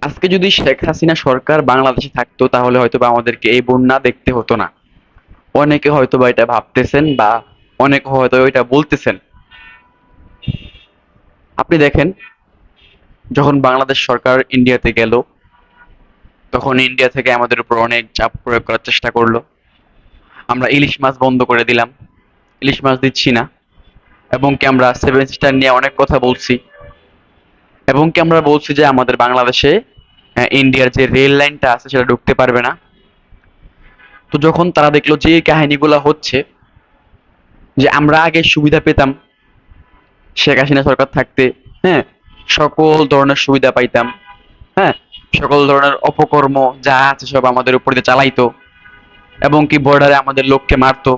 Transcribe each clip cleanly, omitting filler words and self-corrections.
আজকে যদি শেখ হাসিনা সরকার বাংলাদেশে থাকতো তাহলে হয়তোবা আমাদেরকে এই বন্যা দেখতে হতো না। অনেকে হয়তোবা এটা ভাবতেছেন বা অনেকে হয়তো এটা বলতেছেন। আপনি দেখেন, যখন বাংলাদেশ সরকার ইন্ডিয়াতে গেল, তখন ইন্ডিয়া থেকে আমাদের উপর অনেক চাপ প্রয়োগ করার চেষ্টা করলো। আমরা ইলিশ মাছ বন্ধ করে দিলাম, ইলিশ মাছ দিচ্ছি না। এবং কি আমরা সেভেন সিস্টার নিয়ে অনেক কথা বলছি। এবং কি আমরা বলছি যে আমাদের বাংলাদেশে ইন্ডিয়ার যে রেল লাইনটা আছে সেটা ঢুকতে পারবে না। তো যখন তারা দেখলো যে এই কাহিনীগুলো হচ্ছে, যে আমরা আগে সুবিধা পেতাম শেখ হাসিনা সরকার থাকতে, হ্যাঁ, সকল ধরনের সুবিধা পাইতাম, হ্যাঁ, সকল ধরনের অপকর্ম যা আছে সব আমাদের উপর দিয়ে চালাইতো, এবং কি বর্ডারে আমাদের লোককে মারতো,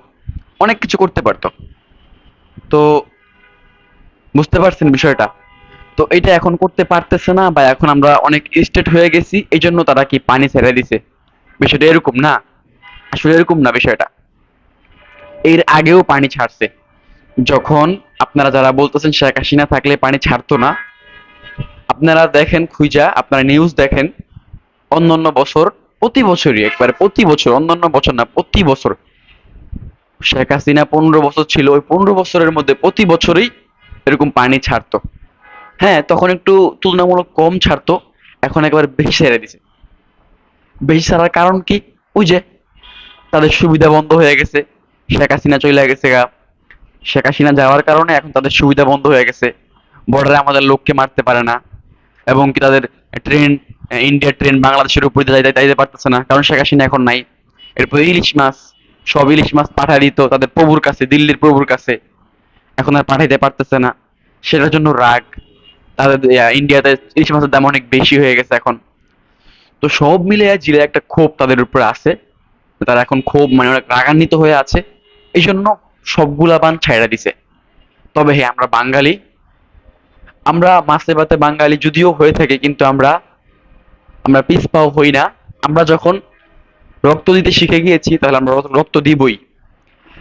অনেক কিছু করতে পারতো। তো বুঝতে পারছেন বিষয়টা? তো এটা এখন করতে পারতেছে না, বা এখন আমরা অনেক স্টেট হয়ে গেছি এই জন্য তারা কি পানি ছেড়ে দিছে। বিষয়টা এরকম না, আসলে এরকম না বিষয়টা। এর আগেও পানি ছাড়ছে। যখন আপনারা যারা বলতেছেন শেখ হাসিনা থাকলে পানি ছাড়তো না, আপনারা দেখেন খুঁজা, আপনারা নিউজ দেখেন, অন্যান্য বছর, প্রতি বছরই, একবারে প্রতি বছর, অন্যান্য বছর না, প্রতি বছর শেখ হাসিনা 15 বছর ছিল, ওই 15 বছরের মধ্যে প্রতি বছরই এরকম পানি ছাড়তো। হ্যাঁ, তখন একটু তুলনামূলক কম ছাড়তো, এখন একবার বেশি ছেড়ে দিছে। বেশি ছাড়ার কারণ কি? ওই যে তাদের সুবিধা বন্ধ হয়ে গেছে, শেখ হাসিনা চলে গেছে গা। শেখ হাসিনা যাওয়ার কারণে এখন তাদের সুবিধা বন্ধ হয়ে গেছে, বর্ডারে আমাদের লোককে মারতে পারে না। এবং কি তাদের ট্রেন, ইন্ডিয়ার ট্রেন বাংলাদেশের উপর দিয়ে যাইতে পারতেছে না, কারণ শেখ হাসিনা এখন নাই। এরপর ইলিশ মাছ, সব ইলিশ মাছ পাঠায় দিত তাদের প্রভুর কাছে, দিল্লির প্রভুর কাছে, এখন আর পাঠাইতে পারতেছে না। সেটার জন্য রাগ তাদের। ইন্ডিয়াতে ইলিশ মাছের দাম অনেক বেশি হয়ে গেছে এখন। তো সব মিলে জিলে একটা ক্ষোভ তাদের উপরে আছে। তারা এখন ক্ষোভ মানে অনেক রাগান্বিত হয়ে আছে, এই জন্য সবগুলা বান ছাইড়া দিছে। তবে হ্যাঁ, আমরা বাঙালি, আমরা মাছে ভাতে বাঙালি যদিও হয়ে থাকে, কিন্তু আমরা আমরা পিছপাও হই না। আমরা যখন রক্ত দিতে শিখে গিয়েছি তাহলে আমরা রক্ত দিবই।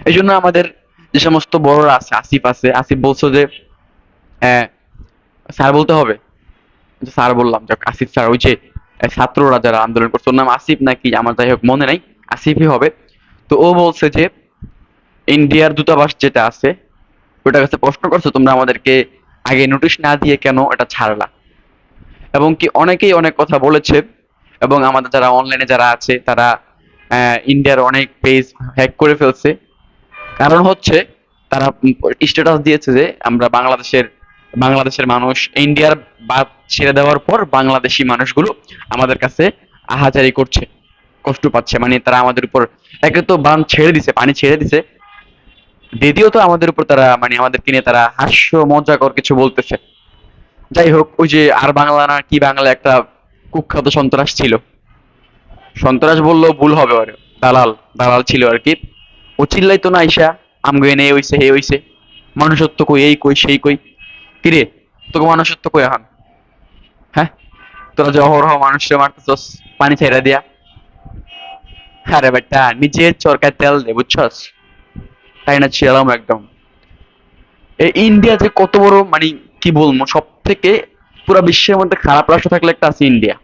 এই জন্য আমাদের যে সমস্ত বড়রা আছে, আসিফ আছে, আসিফ বলছো যে আহ, স্যার বলতে হবে, যে স্যার বললাম, যাক আসিফ স্যার, ওই যে ছাত্ররা যারা আন্দোলন করছে, ওর নাম আসিফ নাকি আমার যাই হোক মনে নাই, আসিফই হবে। তো ও বলছে যে ইন্ডিয়ার দূতাবাস যেটা আছে ওটার কাছে প্রশ্ন করছো, তোমরা আমাদেরকে আগে নোটিশ না দিয়ে কেন এটা ছাড়লা। এবং কি অনেকেই অনেক কথা বলেছে। এবং আমাদের যারা অনলাইনে যারা আছে তারা ইন্ডিয়ার অনেক পেজ হ্যাক করে ফেলছে। কারণ হচ্ছে তারা স্ট্যাটাস দিয়েছে যে আমরা বাংলাদেশের মানুষ ইন্ডিয়ার বাদ ছেড়ে দেওয়ার পর বাংলাদেশি মানুষগুলো আমাদের কাছে আহাজারি করছে, কষ্ট পাচ্ছে, মানে তারা আমাদের উপর একে তো বান ছেড়ে দিছে, পানি ছেড়ে দিছে, দ্বিতীয়ত আমাদের উপর তারা মানে আমাদেরকে নিয়ে তারা হাস্য মজাকর কিছু বলতেছে। যাই হোক, ওই যে আর বাংলা না কি বাংলা একটা কুখ্যাত সন্ত্রাস ছিল, সন্ত্রাস বললেও ভুল হবে, ওর দালাল, দালাল ছিল আর কি। ও চিল্লাইতো না আইসা, আমগো এনে এ হইছে হে হইছে, মানুষত্ব কই, এই কই সেই কই। কিরে, তোকে মানুষত্ব কই এখন? হ্যাঁ, তোরা যে অহরহ মানুষকে মারতেছস পানি ছাইড়া দিয়া। আরে বেটা, নিজের চরকায় তেল দে, বুঝছস? তাই না, ছিলাম একদম। এই ইন্ডিয়া যে কত বড় মানে, কি বলবো, সব থেকে পুরা বিশ্বের মধ্যে খারাপ রাষ্ট্র থাকলে একটা আছে ইন্ডিয়া।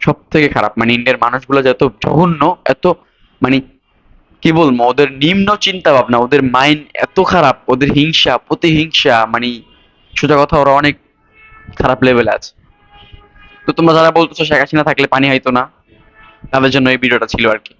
সব থেকে খারাপ, মানে ইন্ডিয়ার মানুষগুলো যে এত জঘন্য, এত মানে কি বলবো, ওদের নিম্ন চিন্তা ভাবনা, ওদের মাইন্ড এত খারাপ, ওদের হিংসা প্রতিহিংসা, মানে সোজা কথা ওরা অনেক খারাপ লেভেলে আছে। তো তোমরা যারা বলতেছো শেখ হাসিনা থাকলে পানি হইতো না, তাদের জন্য এই ভিডিওটা ছিল আর কি।